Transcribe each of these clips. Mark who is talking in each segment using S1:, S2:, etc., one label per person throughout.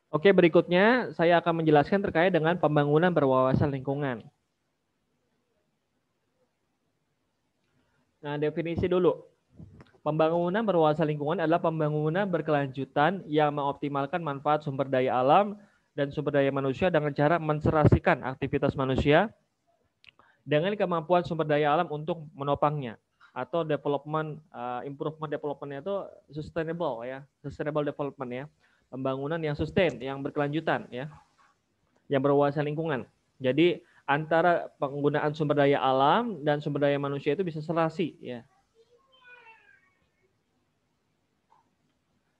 S1: Oke, berikutnya saya akan menjelaskan terkait dengan pembangunan berwawasan lingkungan. Nah, definisi dulu. Pembangunan berwawasan lingkungan adalah pembangunan berkelanjutan yang mengoptimalkan manfaat sumber daya alam dan sumber daya manusia dengan cara menserasikan aktivitas manusia dengan kemampuan sumber daya alam untuk menopangnya, atau development improvement development itu sustainable development ya, pembangunan yang sustain, yang berkelanjutan ya, yang berwawasan lingkungan. Jadi antara penggunaan sumber daya alam dan sumber daya manusia itu bisa serasi ya.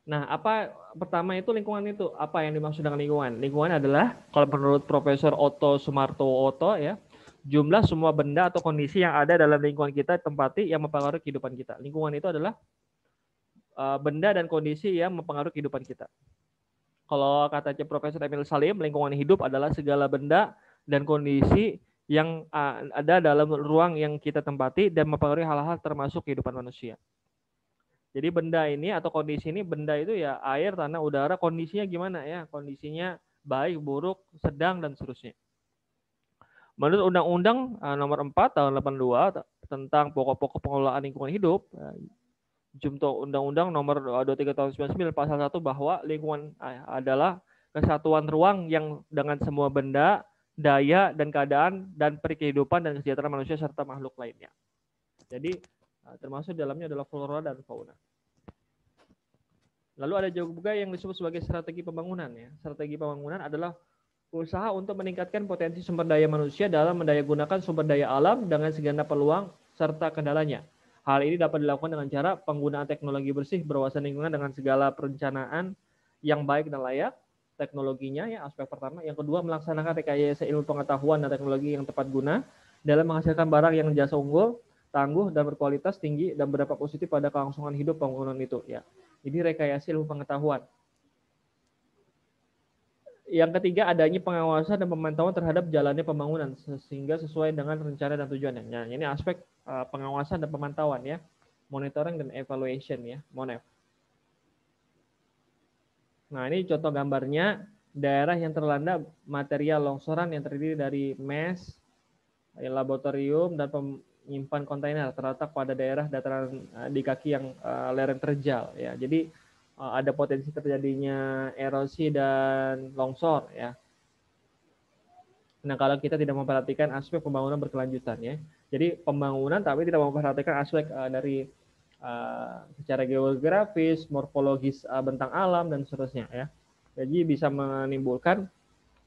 S1: Nah, apa pertama itu lingkungan itu? Apa yang dimaksud dengan lingkungan? Lingkungan adalah kalau menurut Profesor Otto Sumarto Otto ya, jumlah semua benda atau kondisi yang ada dalam lingkungan kita tempati yang mempengaruhi kehidupan kita. Lingkungan itu adalah benda dan kondisi yang mempengaruhi kehidupan kita. Kalau kata Profesor Emil Salim, lingkungan hidup adalah segala benda dan kondisi yang ada dalam ruang yang kita tempati dan mempengaruhi hal-hal termasuk kehidupan manusia. Jadi benda ini atau kondisi ini, benda itu ya air, tanah, udara, kondisinya gimana ya? Kondisinya baik, buruk, sedang, dan seterusnya. Menurut Undang-Undang Nomor 4 tahun 82 tentang pokok-pokok pengelolaan lingkungan hidup, Junto Undang-Undang Nomor 23 tahun 99 pasal 1 bahwa lingkungan adalah kesatuan ruang yang dengan semua benda, daya, dan keadaan, dan perikehidupan dan kesejahteraan manusia serta makhluk lainnya. Jadi termasuk dalamnya adalah flora dan fauna. Lalu ada juga yang disebut sebagai strategi pembangunan ya. Strategi pembangunan adalah usaha untuk meningkatkan potensi sumber daya manusia dalam mendayagunakan sumber daya alam dengan segenap peluang serta kendalanya. Hal ini dapat dilakukan dengan cara penggunaan teknologi bersih berwawasan lingkungan dengan segala perencanaan yang baik dan layak, teknologinya ya aspek pertama. Yang kedua, melaksanakan rekayasa ilmu pengetahuan dan teknologi yang tepat guna dalam menghasilkan barang yang jasa unggul, tangguh dan berkualitas tinggi dan berdampak positif pada kelangsungan hidup pembangunan itu ya. Jadi rekayasa ilmu pengetahuan. Yang ketiga, adanya pengawasan dan pemantauan terhadap jalannya pembangunan sehingga sesuai dengan rencana dan tujuannya. Nah, ini aspek pengawasan dan pemantauan ya, monitoring dan evaluation ya, MONEV. Nah, ini contoh gambarnya daerah yang terlanda material longsoran yang terdiri dari mes, laboratorium, dan penyimpan kontainer terletak pada daerah dataran di kaki yang lereng terjal ya. Jadi ada potensi terjadinya erosi dan longsor ya. Nah, kalau kita tidak memperhatikan aspek pembangunan berkelanjutan ya. Jadi pembangunan tapi tidak memperhatikan aspek dari secara geografis, morfologis bentang alam dan seterusnya ya. Jadi bisa menimbulkan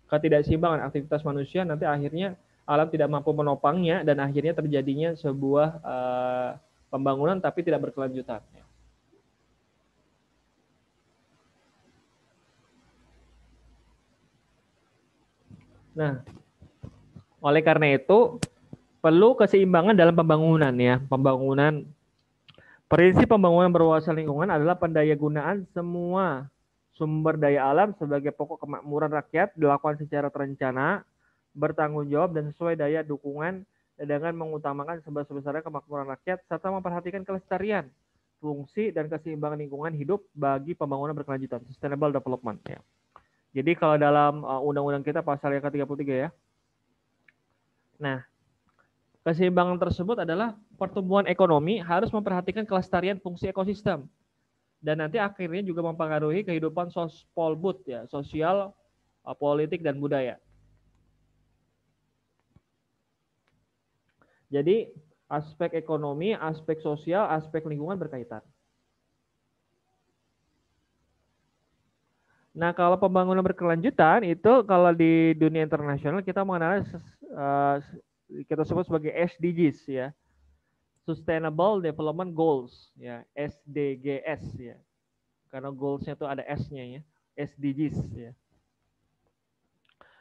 S1: ketidakseimbangan aktivitas manusia, nanti akhirnya alam tidak mampu menopangnya dan akhirnya terjadinya sebuah pembangunan tapi tidak berkelanjutan. Nah, oleh karena itu perlu keseimbangan dalam pembangunan ya. Prinsip pembangunan berwawasan lingkungan adalah pendayagunaan semua sumber daya alam sebagai pokok kemakmuran rakyat dilakukan secara terencana, bertanggung jawab dan sesuai daya dukungan dengan mengutamakan sebesar-besarnya kemakmuran rakyat serta memperhatikan kelestarian, fungsi dan keseimbangan lingkungan hidup bagi pembangunan berkelanjutan, sustainable development ya. Jadi kalau dalam undang-undang kita pasal yang ke-33 ya. Nah, keseimbangan tersebut adalah pertumbuhan ekonomi harus memperhatikan kelestarian fungsi ekosistem dan nanti akhirnya juga mempengaruhi kehidupan sospolbut ya, sosial, politik dan budaya. Jadi aspek ekonomi, aspek sosial, aspek lingkungan berkaitan. Nah, kalau pembangunan berkelanjutan itu kalau di dunia internasional kita mengenal kita sebut sebagai SDGs ya. Sustainable Development Goals ya, SDGs ya. Karena goals-nya itu ada S-nya ya, SDGs ya.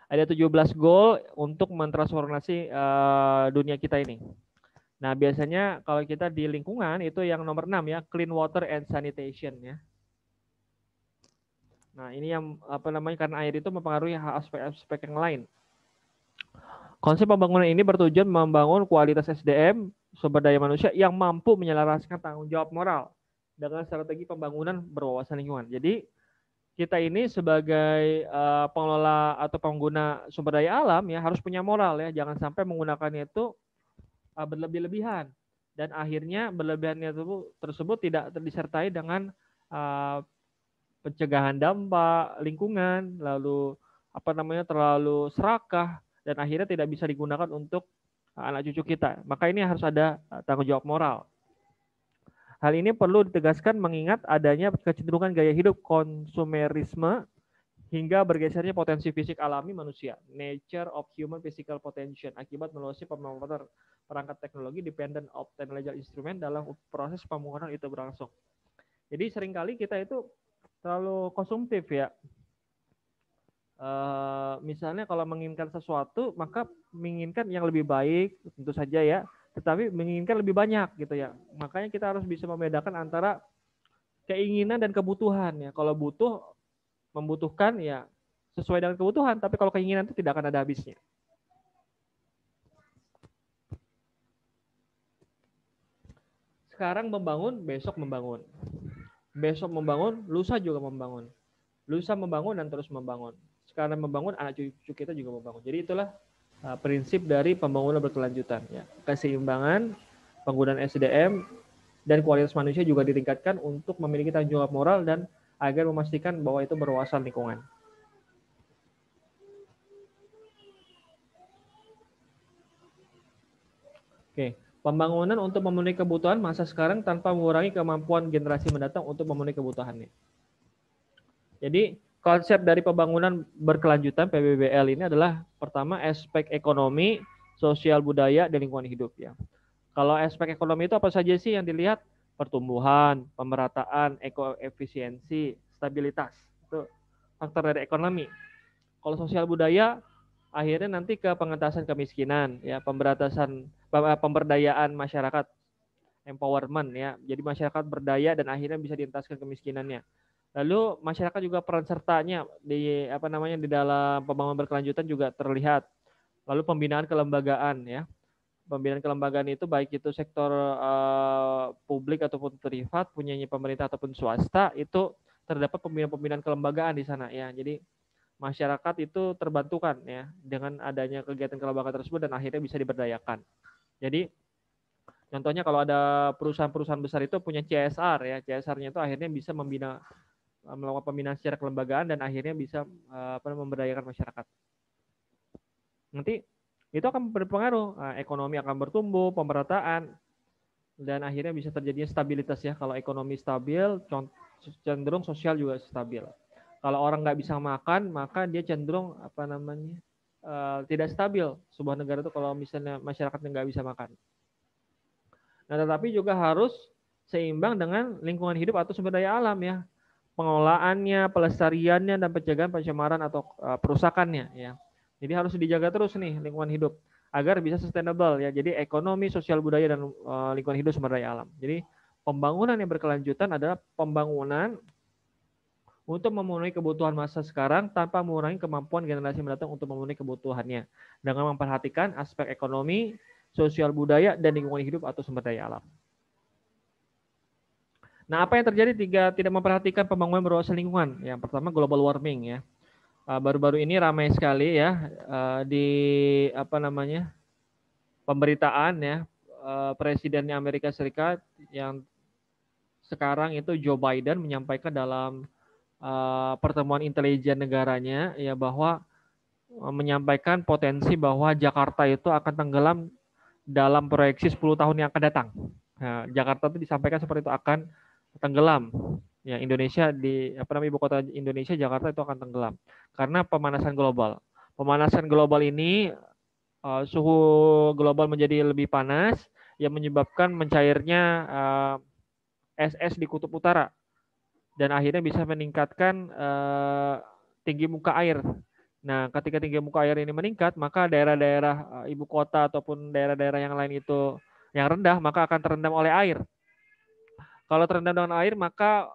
S1: Ada 17 goal untuk mentransformasi dunia kita ini. Nah, biasanya kalau kita di lingkungan itu yang nomor 6 ya, clean water and sanitation ya. Nah, ini yang apa namanya, karena air itu mempengaruhi aspek-aspek yang lain. Konsep pembangunan ini bertujuan membangun kualitas SDM, sumber daya manusia yang mampu menyelaraskan tanggung jawab moral dengan strategi pembangunan berwawasan lingkungan. Jadi kita ini sebagai pengelola atau pengguna sumber daya alam ya harus punya moral ya, jangan sampai menggunakannya itu berlebih-lebihan dan akhirnya berlebihannya tersebut tidak disertai dengan pencegahan dampak lingkungan, lalu terlalu serakah dan akhirnya tidak bisa digunakan untuk anak cucu kita. Maka ini harus ada tanggung jawab moral. Hal ini perlu ditegaskan mengingat adanya kecenderungan gaya hidup konsumerisme hingga bergesernya potensi fisik alami manusia, nature of human physical potential, akibat meluasnya pembangunan perangkat teknologi dependent of technological instrument dalam proses pembangunan itu berlangsung. Jadi seringkali kita itu terlalu konsumtif ya. Misalnya kalau menginginkan sesuatu, maka menginginkan yang lebih baik, tentu saja ya, tetapi menginginkan lebih banyak gitu ya. Makanya kita harus bisa membedakan antara keinginan dan kebutuhan ya. Kalau membutuhkan ya sesuai dengan kebutuhan, tapi kalau keinginan itu tidak akan ada habisnya. Sekarang membangun, besok membangun. Besok membangun, lusa juga membangun. Lusa membangun dan terus membangun. Sekarang membangun, anak cucu kita juga membangun. Jadi itulah prinsip dari pembangunan berkelanjutan ya. Keseimbangan, penggunaan SDM dan kualitas manusia juga ditingkatkan untuk memiliki tanggung jawab moral dan agar memastikan bahwa itu berwawasan lingkungan. Oke, pembangunan untuk memenuhi kebutuhan masa sekarang tanpa mengurangi kemampuan generasi mendatang untuk memenuhi kebutuhannya. Jadi konsep dari pembangunan berkelanjutan PBBL ini adalah pertama aspek ekonomi, sosial budaya, dan lingkungan hidup ya. Kalau aspek ekonomi itu apa saja sih yang dilihat? Pertumbuhan, pemerataan, ekoefisiensi, stabilitas. Itu faktor dari ekonomi. Kalau sosial budaya akhirnya nanti ke pengentasan kemiskinan ya, pemberdayaan masyarakat, empowerment ya. Jadi masyarakat berdaya dan akhirnya bisa dientaskan kemiskinannya. Lalu masyarakat juga peran sertanya di di dalam pembangunan berkelanjutan juga terlihat. Lalu pembinaan kelembagaan ya. Pembinaan kelembagaan itu baik itu sektor publik ataupun privat, punyanya pemerintah ataupun swasta, itu terdapat pembinaan kelembagaan di sana ya. Jadi masyarakat itu terbantukan ya dengan adanya kegiatan kelembagaan tersebut dan akhirnya bisa diberdayakan. Jadi contohnya kalau ada perusahaan-perusahaan besar itu punya CSR ya, CSR-nya itu akhirnya bisa melakukan pembinaan secara kelembagaan dan akhirnya bisa memberdayakan masyarakat. Nanti itu akan berpengaruh, ekonomi akan bertumbuh, pemerataan, dan akhirnya bisa terjadinya stabilitas ya. Kalau ekonomi stabil, cenderung sosial juga stabil. Kalau orang nggak bisa makan, maka dia cenderung tidak stabil. Sebuah negara itu kalau misalnya masyarakatnya nggak bisa makan. Nah, tetapi juga harus seimbang dengan lingkungan hidup atau sumber daya alam ya. Pengelolaannya, pelestariannya, dan pencegahan pencemaran atau perusakannya ya. Jadi harus dijaga terus nih lingkungan hidup agar bisa sustainable ya. Jadi ekonomi, sosial budaya, dan lingkungan hidup sumber daya alam. Jadi pembangunan yang berkelanjutan adalah pembangunan untuk memenuhi kebutuhan masa sekarang tanpa mengurangi kemampuan generasi mendatang untuk memenuhi kebutuhannya dengan memperhatikan aspek ekonomi, sosial budaya, dan lingkungan hidup atau sumber daya alam. Nah, apa yang terjadi jika tidak memperhatikan pembangunan berwawasan lingkungan? Yang pertama global warming ya. Baru-baru ini ramai sekali ya di pemberitaan ya, Presidennya Amerika Serikat yang sekarang itu Joe Biden menyampaikan dalam pertemuan intelijen negaranya ya bahwa menyampaikan potensi bahwa Jakarta itu akan tenggelam dalam proyeksi 10 tahun yang akan datang. Nah, Jakarta itu disampaikan seperti itu akan tenggelam. Ya, Indonesia ibu kota Indonesia Jakarta itu akan tenggelam karena pemanasan global. Pemanasan global ini suhu global menjadi lebih panas yang menyebabkan mencairnya es di kutub utara dan akhirnya bisa meningkatkan tinggi muka air. Nah, ketika tinggi muka air ini meningkat, maka daerah-daerah ibu kota ataupun daerah-daerah yang lain itu yang rendah, maka akan terendam oleh air. Kalau terendam dengan air, maka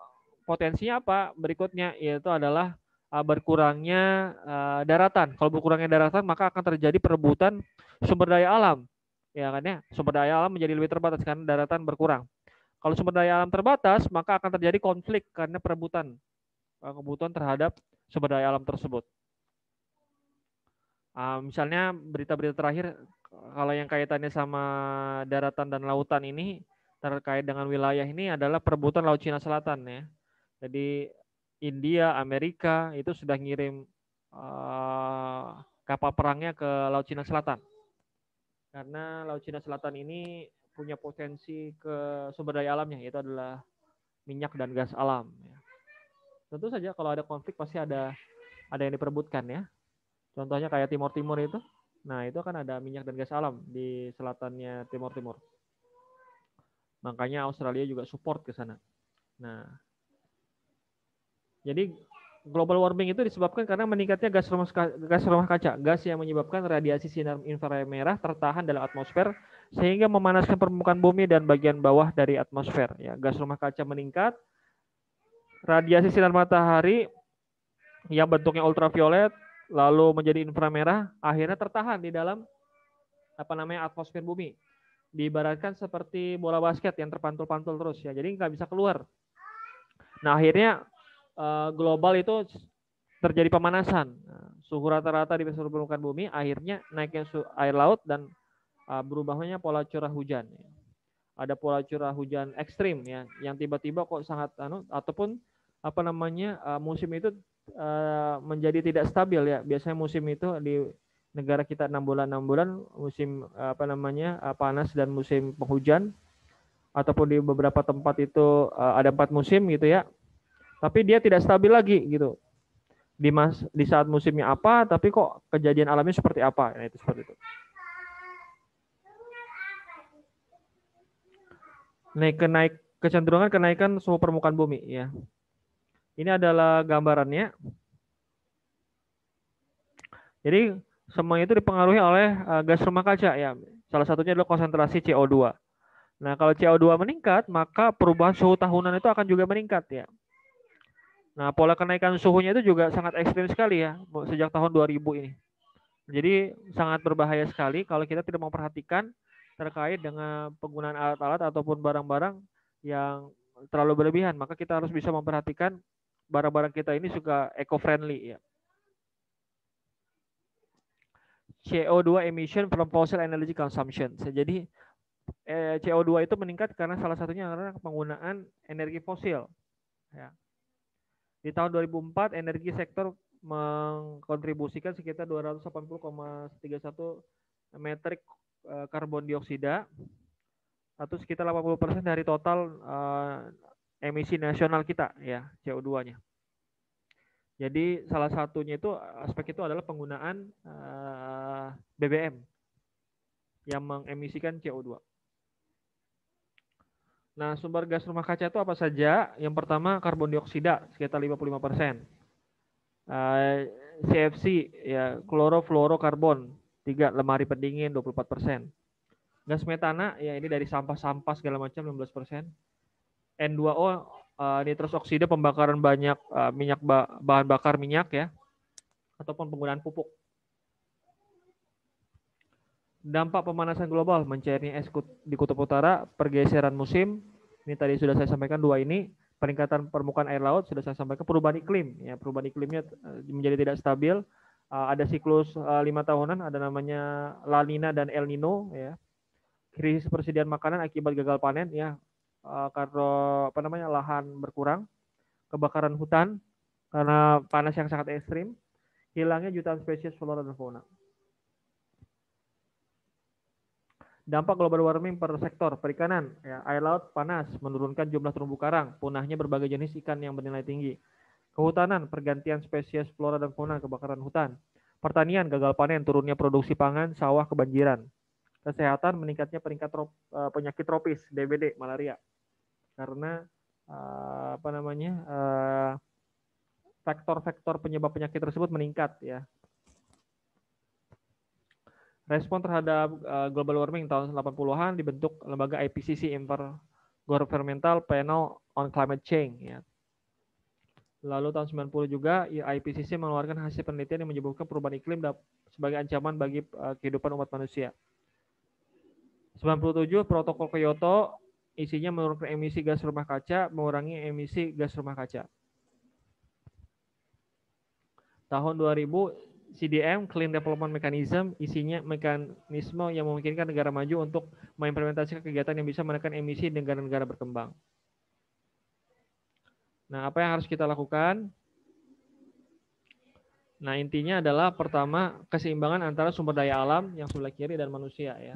S1: potensinya apa? Berikutnya yaitu adalah berkurangnya daratan. Kalau berkurangnya daratan, maka akan terjadi perebutan sumber daya alam. Ya kan ya, sumber daya alam menjadi lebih terbatas karena daratan berkurang. Kalau sumber daya alam terbatas, maka akan terjadi konflik karena perebutan kebutuhan terhadap sumber daya alam tersebut. Misalnya berita-berita terakhir, kalau yang kaitannya sama daratan dan lautan ini, terkait dengan wilayah ini adalah perebutan Laut Cina Selatan ya. Jadi India, Amerika itu sudah ngirim kapal perangnya ke Laut Cina Selatan. Karena Laut Cina Selatan ini punya potensi ke sumber daya alamnya, yaitu adalah minyak dan gas alam. Ya. Tentu saja kalau ada konflik pasti ada yang diperebutkan ya. Contohnya kayak Timur Timur itu. Nah, itu kan ada minyak dan gas alam di selatannya Timur Timur. Makanya Australia juga support ke sana. Nah, jadi global warming itu disebabkan karena meningkatnya gas rumah kaca, gas yang menyebabkan radiasi sinar inframerah tertahan dalam atmosfer sehingga memanaskan permukaan bumi dan bagian bawah dari atmosfer. Ya, gas rumah kaca meningkat, radiasi sinar matahari yang bentuknya ultraviolet lalu menjadi inframerah akhirnya tertahan di dalam atmosfer bumi. Diibaratkan seperti bola basket yang terpantul-pantul terus ya. Jadi nggak bisa keluar. Nah, akhirnya global itu terjadi pemanasan. Suhu rata-rata di seluruh permukaan bumi akhirnya naiknya air laut dan berubahnya pola curah hujan. Ada pola curah hujan ekstrim ya, yang tiba-tiba kok sangat ataupun musim itu menjadi tidak stabil ya. Biasanya musim itu di negara kita 6 bulan musim panas dan musim penghujan, ataupun di beberapa tempat itu ada 4 musim gitu ya. Tapi dia tidak stabil lagi gitu. Di saat musimnya apa, tapi kok kejadian alamnya seperti apa? Nah, itu seperti itu. Kecenderungan kenaikan suhu permukaan bumi ya. Ini adalah gambarannya. Jadi semua itu dipengaruhi oleh gas rumah kaca ya. Salah satunya adalah konsentrasi CO2. Nah, kalau CO2 meningkat, maka perubahan suhu tahunan itu akan juga meningkat ya. Nah, pola kenaikan suhunya itu juga sangat ekstrim sekali ya sejak tahun 2000 ini. Jadi sangat berbahaya sekali kalau kita tidak memperhatikan terkait dengan penggunaan alat-alat ataupun barang-barang yang terlalu berlebihan. Maka kita harus bisa memperhatikan barang-barang kita ini juga eco-friendly ya. CO2 emission from fossil energy consumption. Jadi CO2 itu meningkat karena salah satunya adalah penggunaan energi fosil. Ya. Di tahun 2004 energi sektor mengkontribusikan sekitar 280,31 metrik karbon dioksida atau sekitar 80% dari total emisi nasional kita ya, CO2-nya. Jadi salah satunya itu aspek itu adalah penggunaan BBM yang mengemisikan CO2. Nah, sumber gas rumah kaca itu apa saja? Yang pertama karbon dioksida sekitar 55%. CFC ya, klorofluorokarbon 3, lemari pendingin 24%. Gas metana ya ini dari sampah-sampah segala macam 16%. N2O nitrous oksida pembakaran banyak bahan bakar minyak ya, ataupun penggunaan pupuk. Dampak pemanasan global, mencairnya es di kutub utara, pergeseran musim, ini tadi sudah saya sampaikan dua ini, peningkatan permukaan air laut sudah saya sampaikan, perubahan iklim ya, perubahan iklimnya menjadi tidak stabil. Ada siklus 5 tahunan, ada namanya La Nina dan El Nino ya. Krisis persediaan makanan akibat gagal panen ya, karena lahan berkurang, kebakaran hutan karena panas yang sangat ekstrim, hilangnya jutaan spesies flora dan fauna. Dampak global warming per sektor, perikanan, ya, air laut panas, menurunkan jumlah terumbu karang, punahnya berbagai jenis ikan yang bernilai tinggi. Kehutanan, pergantian spesies flora dan fauna, kebakaran hutan. Pertanian, gagal panen, turunnya produksi pangan, sawah kebanjiran. Kesehatan, meningkatnya penyakit tropis, DBD, malaria. Karena faktor-faktor penyebab penyakit tersebut meningkat ya. Respon terhadap global warming tahun 80-an dibentuk lembaga IPCC, Intergovernmental Panel on Climate Change ya. Lalu tahun 90 juga IPCC mengeluarkan hasil penelitian yang menyebutkan perubahan iklim sebagai ancaman bagi kehidupan umat manusia. 97 Protokol Kyoto isinya menurunkan emisi gas rumah kaca, mengurangi emisi gas rumah kaca. Tahun 2000 CDM Clean Development Mechanism isinya mekanisme yang memungkinkan negara maju untuk mengimplementasikan kegiatan yang bisa menekan emisi negara-negara berkembang. Nah, apa yang harus kita lakukan? Nah, intinya adalah pertama keseimbangan antara sumber daya alam yang sebelah kiri dan manusia ya.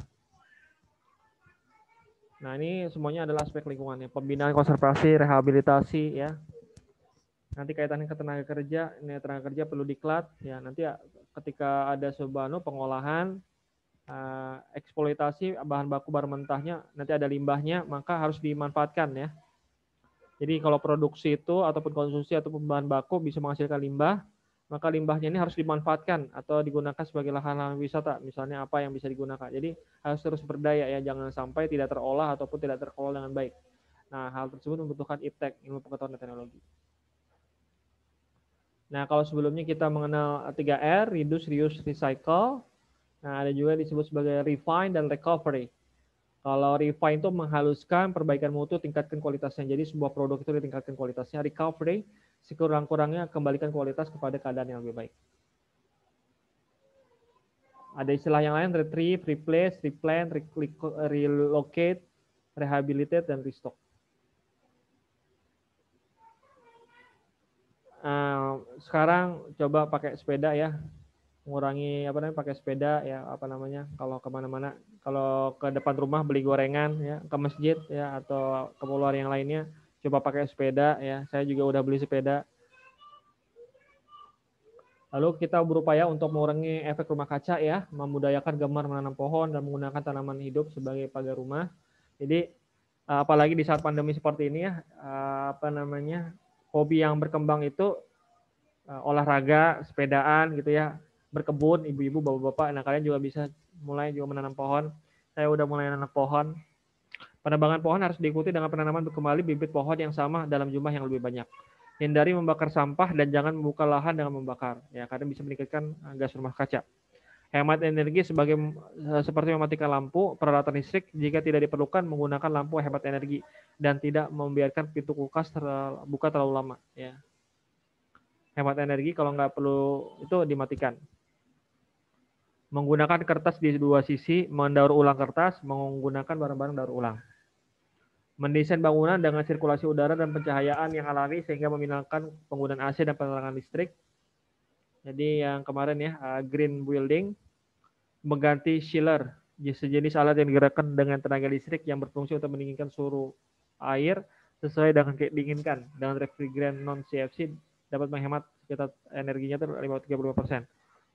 S1: Nah, ini semuanya adalah aspek lingkungannya, pembinaan konservasi, rehabilitasi ya. Nanti kaitannya ke tenaga kerja, ini tenaga kerja perlu diklat ya. Nanti ketika ada sebuah pengolahan, eksploitasi bahan baku bahan mentahnya, nanti ada limbahnya, maka harus dimanfaatkan ya. Jadi kalau produksi itu ataupun konsumsi ataupun bahan baku bisa menghasilkan limbah, maka limbahnya ini harus dimanfaatkan atau digunakan sebagai lahan-lahan wisata. Misalnya apa yang bisa digunakan. Jadi harus terus berdaya ya, jangan sampai tidak terolah ataupun tidak terkelola dengan baik. Nah, hal tersebut membutuhkan IPTEK, ilmu pengetahuan dan teknologi. Nah, kalau sebelumnya kita mengenal 3R, reduce, reuse, recycle. Nah, ada juga disebut sebagai refine dan recovery. Kalau refine itu menghaluskan, perbaikan mutu, tingkatkan kualitasnya. Jadi sebuah produk itu ditingkatkan kualitasnya. Recovery, sekurang-kurangnya kembalikan kualitas kepada keadaan yang lebih baik. Ada istilah yang lain, retrieve, replace, replant, relocate, rehabilitate, dan restock. Sekarang coba pakai sepeda ya, mengurangi pakai sepeda ya, kalau kemana-mana, kalau ke depan rumah beli gorengan ya, ke masjid ya atau ke keluar yang lainnya, coba pakai sepeda ya. Saya juga udah beli sepeda. Lalu kita berupaya untuk mengurangi efek rumah kaca ya, memudayakan gemar menanam pohon dan menggunakan tanaman hidup sebagai pagar rumah. Jadi apalagi di saat pandemi seperti ini ya, hobi yang berkembang itu olahraga, sepedaan gitu ya, berkebun, ibu-ibu, bapak-bapak. Nah, kalian juga bisa mulai juga menanam pohon. Saya udah mulai menanam pohon. Penebangan pohon harus diikuti dengan penanaman kembali bibit pohon yang sama dalam jumlah yang lebih banyak. Hindari membakar sampah dan jangan membuka lahan dengan membakar, ya, karena bisa meningkatkan gas rumah kaca. Hemat energi seperti mematikan lampu, peralatan listrik jika tidak diperlukan, menggunakan lampu hemat energi dan tidak membiarkan pintu kulkas buka terlalu lama. Ya. Hemat energi kalau nggak perlu itu dimatikan. Menggunakan kertas di dua sisi, mendaur ulang kertas, menggunakan barang-barang daur ulang. Mendesain bangunan dengan sirkulasi udara dan pencahayaan yang alami sehingga meminimalkan penggunaan AC dan penerangan listrik. Jadi yang kemarin ya, green building, mengganti chiller, sejenis alat yang digerakkan dengan tenaga listrik yang berfungsi untuk mendinginkan suhu air sesuai dengan diinginkan. Dengan refrigeran non-CFC dapat menghemat sekitar energinya 35%.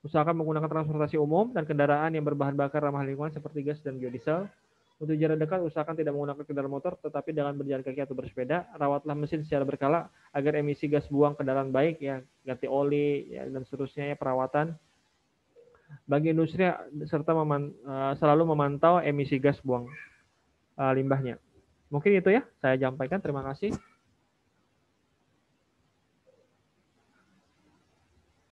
S1: Usahakan menggunakan transportasi umum dan kendaraan yang berbahan bakar ramah lingkungan seperti gas dan biodiesel. Untuk jarak dekat, usahakan tidak menggunakan kendaraan motor, tetapi dengan berjalan kaki atau bersepeda. Rawatlah mesin secara berkala agar emisi gas buang kendaraan baik, ya, ganti oli, ya, dan seterusnya, ya, perawatan. Bagi industri serta selalu memantau emisi gas buang limbahnya. Mungkin itu ya saya sampaikan. Terima kasih.